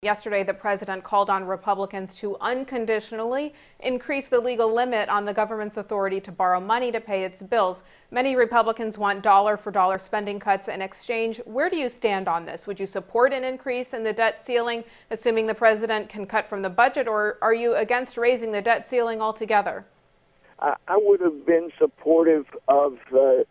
Yesterday, the president called on Republicans to unconditionally increase the legal limit on the government's authority to borrow money to pay its bills. Many Republicans want dollar-for-dollar spending cuts in exchange. Where do you stand on this? Would you support an increase in the debt ceiling, assuming the president can cut from the budget, or are you against raising the debt ceiling altogether? I would have been supportive of the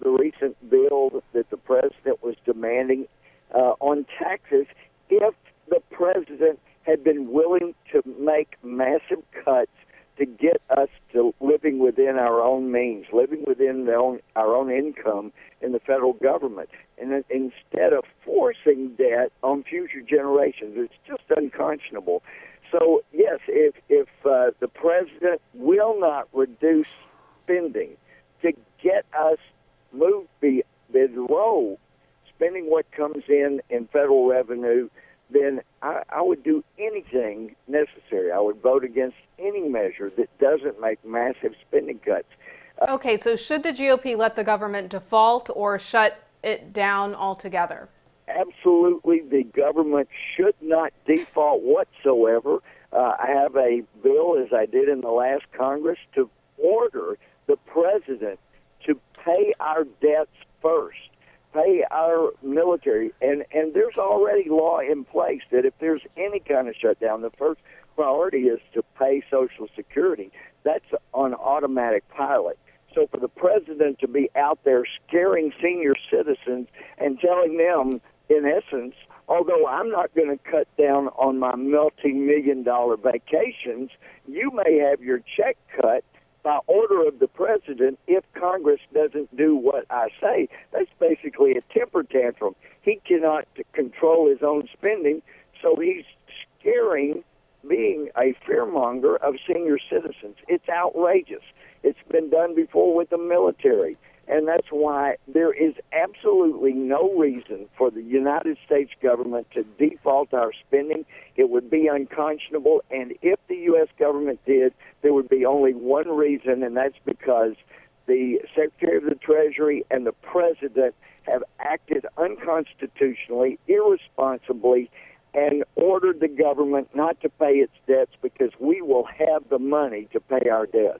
recent bill that the president was demanding on taxes if the president had been willing to make massive cuts to get us to living within our own means, living within our own income in the federal government. And then instead of forcing debt on future generations, it's just unconscionable. So, yes, if the president will not reduce spending to get us moved below spending what comes in federal revenue, then I would do anything necessary. I would vote against any measure that doesn't make massive spending cuts. Okay, so should the GOP let the government default or shut it down altogether? Absolutely, the government should not default whatsoever. I have a bill, as I did in the last Congress, to order the president to pay our debts first. Pay our military, and there's already law in place that if there's any kind of shutdown, the first priority is to pay Social Security. That's on automatic pilot. So for the president to be out there scaring senior citizens and telling them, in essence, although I'm not going to cut down on my multi-million-dollar vacations, you may have your check cut by order of the president if Congress doesn't do what I say. That's basically a temper tantrum. He cannot control his own spending, so he's scaring, being a fearmonger of senior citizens. It's outrageous. It's been done before with the military, and that's why there is absolutely no reason for the United States government to default our spending. It would be unconscionable, and if the U.S. government did, there would be only one reason, and that's because the Secretary of the Treasury and the President have acted unconstitutionally, irresponsibly, and ordered the government not to pay its debts because we will have the money to pay our debts.